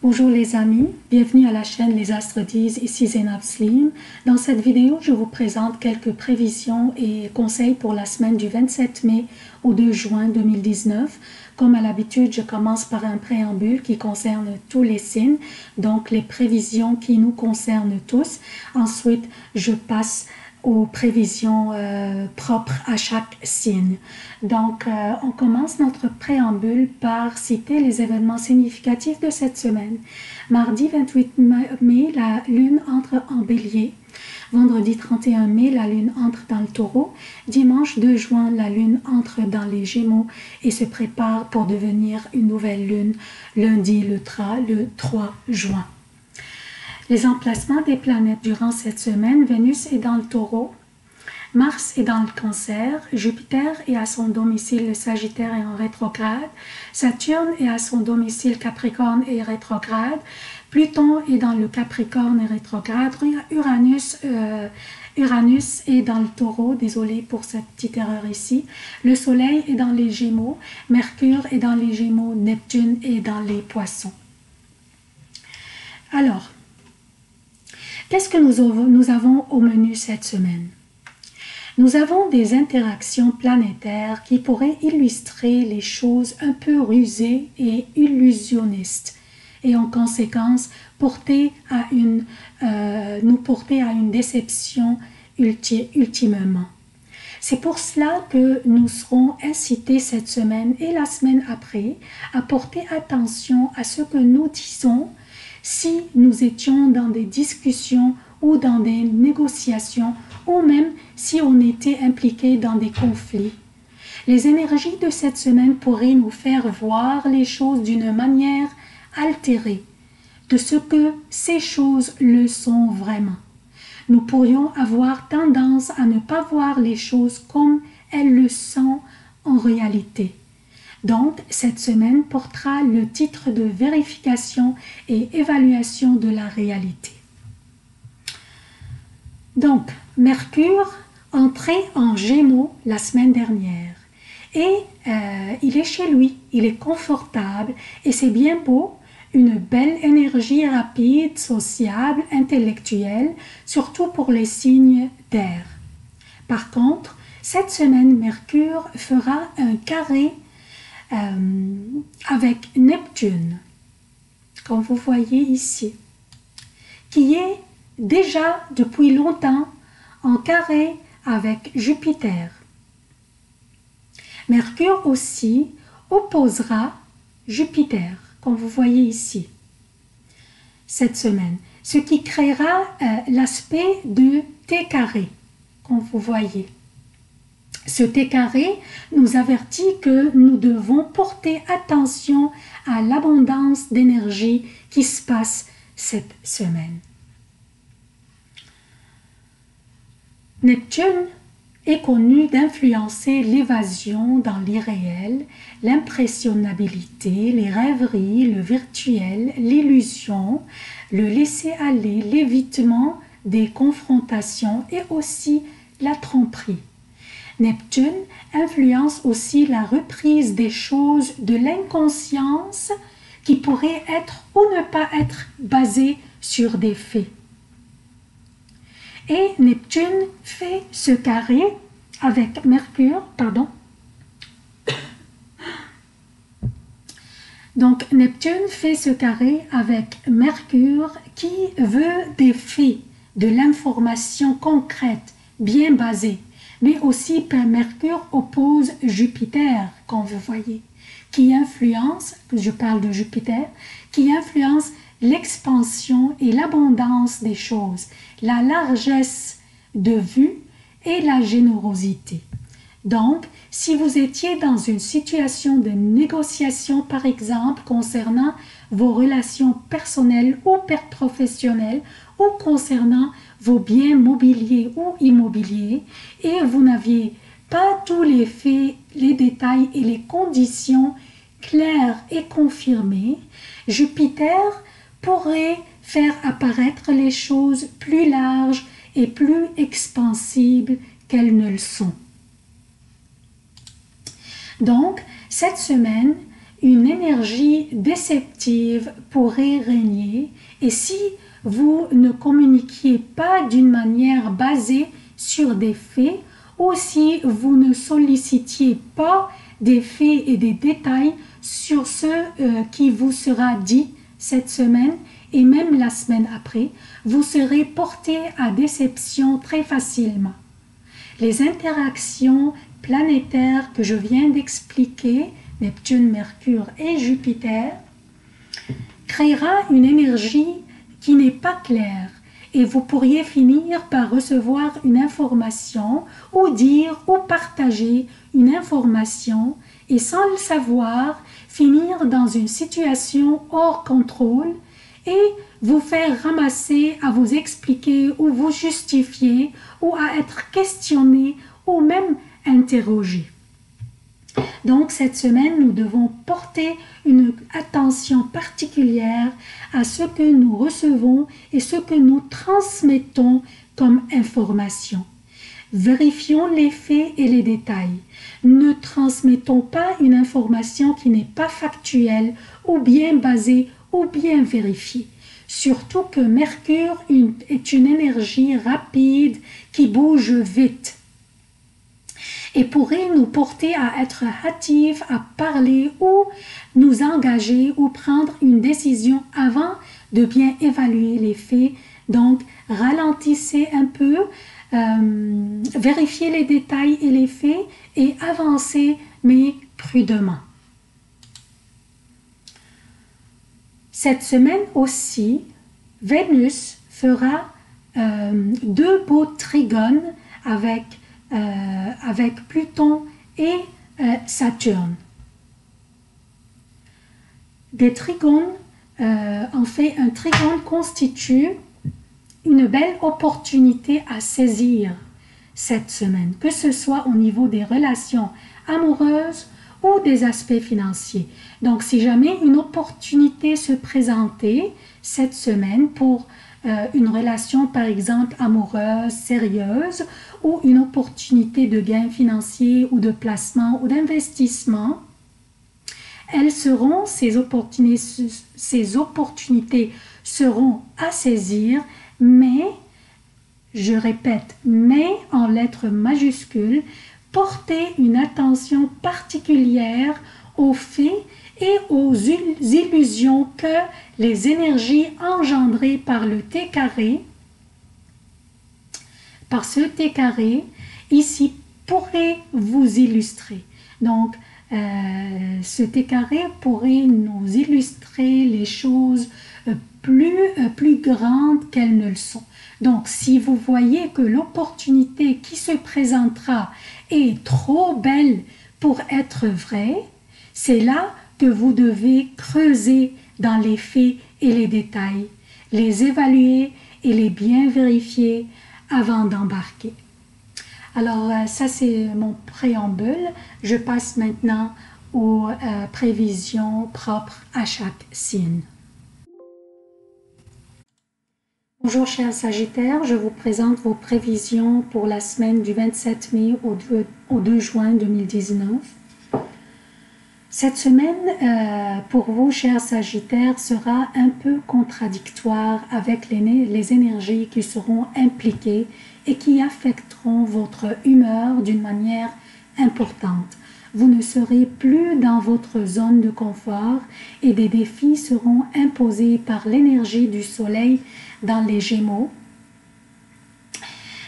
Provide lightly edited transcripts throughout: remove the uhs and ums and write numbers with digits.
Bonjour les amis, bienvenue à la chaîne Les Astres disent, ici Zainab Slim. Dans cette vidéo, je vous présente quelques prévisions et conseils pour la semaine du 27 mai au 2 juin 2019. Comme à l'habitude, je commence par un préambule qui concerne tous les signes, donc les prévisions qui nous concernent tous. Ensuite, je passe aux prévisions propres à chaque signe. Donc, on commence notre préambule par citer les événements significatifs de cette semaine. Mardi 28 mai, la lune entre en bélier. Vendredi 31 mai, la lune entre dans le taureau. Dimanche 2 juin, la lune entre dans les gémeaux et se prépare pour devenir une nouvelle lune lundi le 3 juin. Les emplacements des planètes durant cette semaine: Vénus est dans le taureau, Mars est dans le cancer, Jupiter est à son domicile le Sagittaire et en rétrograde, Saturne est à son domicile Capricorne et rétrograde, Pluton est dans le Capricorne et rétrograde, Uranus est dans le taureau, désolé pour cette petite erreur ici, le Soleil est dans les Gémeaux, Mercure est dans les Gémeaux, Neptune est dans les Poissons. Alors, qu'est-ce que nous avons au menu cette semaine? Nous avons des interactions planétaires qui pourraient illustrer les choses un peu rusées et illusionnistes et en conséquence nous porter à une déception ultimement. C'est pour cela que nous serons incités cette semaine et la semaine après à porter attention à ce que nous disons si nous étions dans des discussions ou dans des négociations ou même si on était impliqué dans des conflits. Les énergies de cette semaine pourraient nous faire voir les choses d'une manière altérée de ce que ces choses le sont vraiment. Nous pourrions avoir tendance à ne pas voir les choses comme elles le sont en réalité. Donc, cette semaine portera le titre de vérification et évaluation de la réalité. Donc, Mercure entrait en Gémeaux la semaine dernière et il est chez lui, il est confortable et c'est bien beau, une belle énergie rapide, sociable, intellectuelle, surtout pour les signes d'air. Par contre, cette semaine, Mercure fera un carré avec Neptune, comme vous voyez ici, qui est déjà depuis longtemps en carré avec Jupiter. Mercure aussi opposera Jupiter, comme vous voyez ici, cette semaine, ce qui créera l'aspect de T carré, comme vous voyez. Ce T carré nous avertit que nous devons porter attention à l'abondance d'énergie qui se passe cette semaine. Neptune est connu d'influencer l'évasion dans l'irréel, l'impressionnabilité, les rêveries, le virtuel, l'illusion, le laisser-aller, l'évitement des confrontations et aussi la tromperie. Neptune influence aussi la reprise des choses de l'inconscience qui pourrait être ou ne pas être basée sur des faits. Et Neptune fait ce carré avec Mercure, Donc Neptune fait ce carré avec Mercure qui veut des faits, de l'information concrète, bien basée. Mais aussi Mercure oppose Jupiter, comme vous voyez, qui influence, je parle de Jupiter, qui influence l'expansion et l'abondance des choses, la largesse de vue et la générosité. Donc, si vous étiez dans une situation de négociation, par exemple, concernant vos relations personnelles ou professionnelles, ou concernant vos biens mobiliers ou immobiliers, et vous n'aviez pas tous les faits, les détails et les conditions claires et confirmées, Jupiter pourrait faire apparaître les choses plus larges et plus expansibles qu'elles ne le sont. Donc, cette semaine, une énergie déceptive pourrait régner et si vous ne communiquiez pas d'une manière basée sur des faits ou si vous ne sollicitiez pas des faits et des détails sur ce qui vous sera dit cette semaine et même la semaine après, vous serez porté à déception très facilement. Les interactions planétaires que je viens d'expliquer, Neptune, Mercure et Jupiter, créera une énergie qui n'est pas claire et vous pourriez finir par recevoir une information ou dire ou partager une information et sans le savoir, finir dans une situation hors contrôle et vous faire ramasser à vous expliquer ou vous justifier ou à être questionné ou même interrogé. Donc cette semaine, nous devons porter une attention particulière à ce que nous recevons et ce que nous transmettons comme information. Vérifions les faits et les détails. Ne transmettons pas une information qui n'est pas factuelle ou bien basée ou bien vérifiée. Surtout que Mercure est une énergie rapide qui bouge vite et pourrait nous porter à être hâtifs, à parler ou nous engager ou prendre une décision avant de bien évaluer les faits. Donc, ralentissez un peu, vérifiez les détails et les faits et avancez, mais prudemment. Cette semaine aussi, Vénus fera deux beaux trigones avec Pluton et Saturne. Des trigones, en fait, un trigone constitue une belle opportunité à saisir cette semaine, que ce soit au niveau des relations amoureuses ou des aspects financiers. Donc, si jamais une opportunité se présentait cette semaine pour une relation, par exemple, amoureuse, sérieuse, ou une opportunité de gain financier ou de placement ou d'investissement, ces opportunités seront à saisir, mais, je répète, mais en lettres majuscules, portez une attention particulière aux faits et aux illusions que les énergies engendrées par le T carré, par ce T carré, ici, pourrait vous illustrer. Donc, ce T carré pourrait nous illustrer les choses plus grandes qu'elles ne le sont. Donc, si vous voyez que l'opportunité qui se présentera est trop belle pour être vraie, c'est là que vous devez creuser dans les faits et les détails, les évaluer et les bien vérifier avant d'embarquer. Alors, ça c'est mon préambule. Je passe maintenant aux prévisions propres à chaque signe. Bonjour chers Sagittaires, je vous présente vos prévisions pour la semaine du 27 mai au 2 juin 2019. Cette semaine, pour vous, chers Sagittaires, sera un peu contradictoire avec les énergies qui seront impliquées et qui affecteront votre humeur d'une manière importante. Vous ne serez plus dans votre zone de confort et des défis seront imposés par l'énergie du Soleil dans les Gémeaux.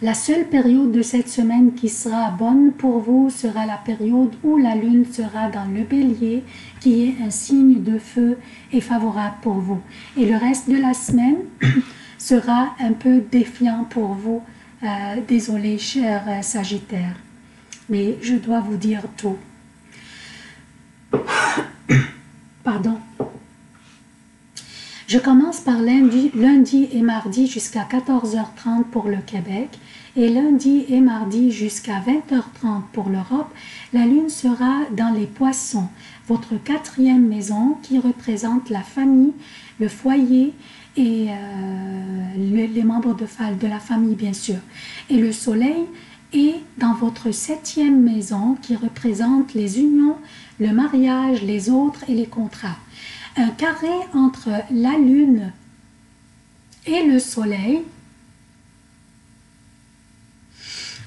La seule période de cette semaine qui sera bonne pour vous sera la période où la Lune sera dans le Bélier, qui est un signe de feu et favorable pour vous. Et le reste de la semaine sera un peu défiant pour vous. Désolé, cher Sagittaire, mais je dois vous dire tout. Pardon. Je commence par lundi et mardi jusqu'à 14h30 pour le Québec et lundi et mardi jusqu'à 20h30 pour l'Europe. La Lune sera dans les Poissons, votre 4e maison qui représente la famille, le foyer et les membres de la famille bien sûr. Et le Soleil et dans votre 7e maison qui représente les unions, le mariage, les autres et les contrats. Un carré entre la lune et le soleil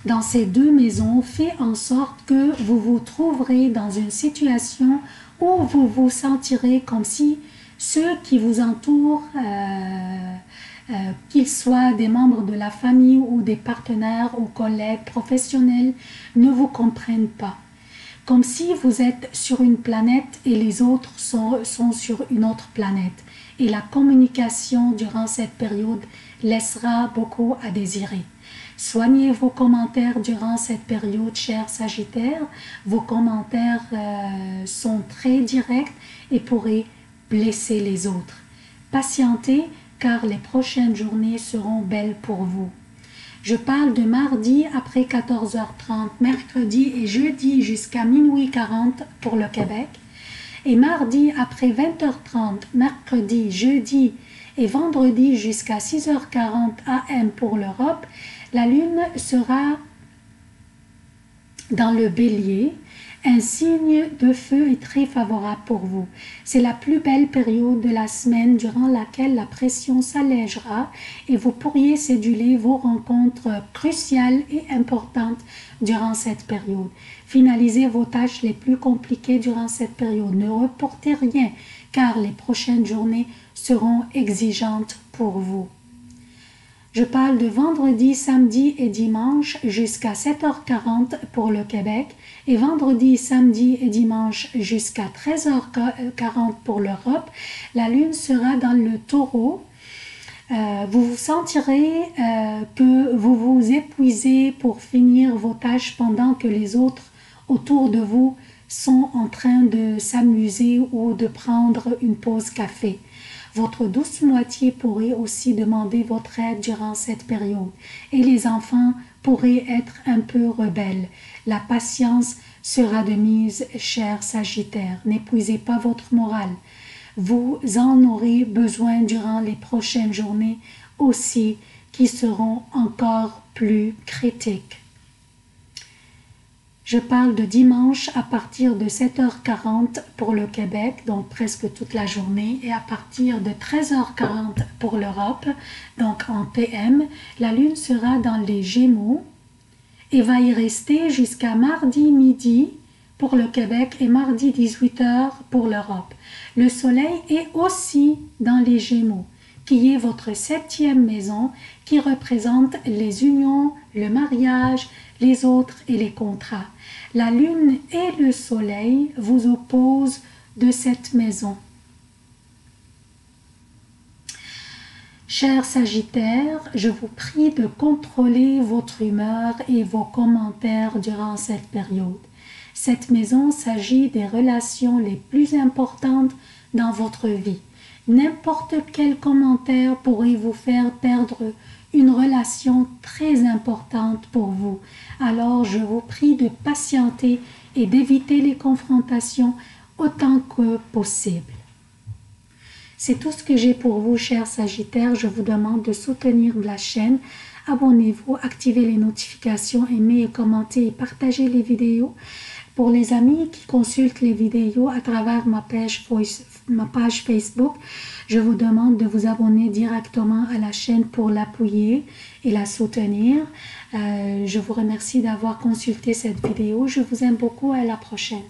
dans ces deux maisons fait en sorte que vous vous trouverez dans une situation où vous vous sentirez comme si ceux qui vous entourent, qu'ils soient des membres de la famille ou des partenaires ou collègues professionnels, ne vous comprennent pas. Comme si vous êtes sur une planète et les autres sont sur une autre planète. Et la communication durant cette période laissera beaucoup à désirer. Soignez vos commentaires durant cette période, chers Sagittaires. Vos commentaires sont très directs et pourraient blesser les autres. Patientez car les prochaines journées seront belles pour vous. Je parle de mardi après 14h30, mercredi et jeudi jusqu'à minuit 40 pour le Québec. Et mardi après 20h30, mercredi, jeudi et vendredi jusqu'à 6h40 AM pour l'Europe. La lune sera dans le bélier, un signe de feu est très favorable pour vous. C'est la plus belle période de la semaine durant laquelle la pression s'allégera et vous pourriez céduler vos rencontres cruciales et importantes durant cette période. Finalisez vos tâches les plus compliquées durant cette période. Ne reportez rien car les prochaines journées seront exigeantes pour vous. Je parle de vendredi, samedi et dimanche jusqu'à 7h40 pour le Québec et vendredi, samedi et dimanche jusqu'à 13h40 pour l'Europe. La lune sera dans le taureau. Vous vous sentirez que vous vous épuisez pour finir vos tâches pendant que les autres autour de vous sont en train de s'amuser ou de prendre une pause café. Votre douce moitié pourrait aussi demander votre aide durant cette période et les enfants pourraient être un peu rebelles. La patience sera de mise, cher Sagittaire. N'épuisez pas votre morale. Vous en aurez besoin durant les prochaines journées aussi qui seront encore plus critiques. Je parle de dimanche à partir de 7h40 pour le Québec, donc presque toute la journée, et à partir de 13h40 pour l'Europe, donc en PM. La lune sera dans les Gémeaux et va y rester jusqu'à mardi midi pour le Québec et mardi 18h pour l'Europe. Le soleil est aussi dans les Gémeaux, qui est votre 7e maison, qui représente les unions, le mariage, les autres et les contrats. La lune et le soleil vous opposent de cette maison. Chers Sagittaires, je vous prie de contrôler votre humeur et vos commentaires durant cette période. Cette maison s'agit des relations les plus importantes dans votre vie. N'importe quel commentaire pourrait vous faire perdre une relation très importante pour vous. Alors je vous prie de patienter et d'éviter les confrontations autant que possible. C'est tout ce que j'ai pour vous, chers Sagittaires. Je vous demande de soutenir la chaîne. Abonnez-vous, activez les notifications, aimez, commentez et partagez les vidéos. Pour les amis qui consultent les vidéos à travers ma page Facebook, je vous demande de vous abonner directement à la chaîne pour l'appuyer et la soutenir. Je vous remercie d'avoir consulté cette vidéo. Je vous aime beaucoup. À la prochaine.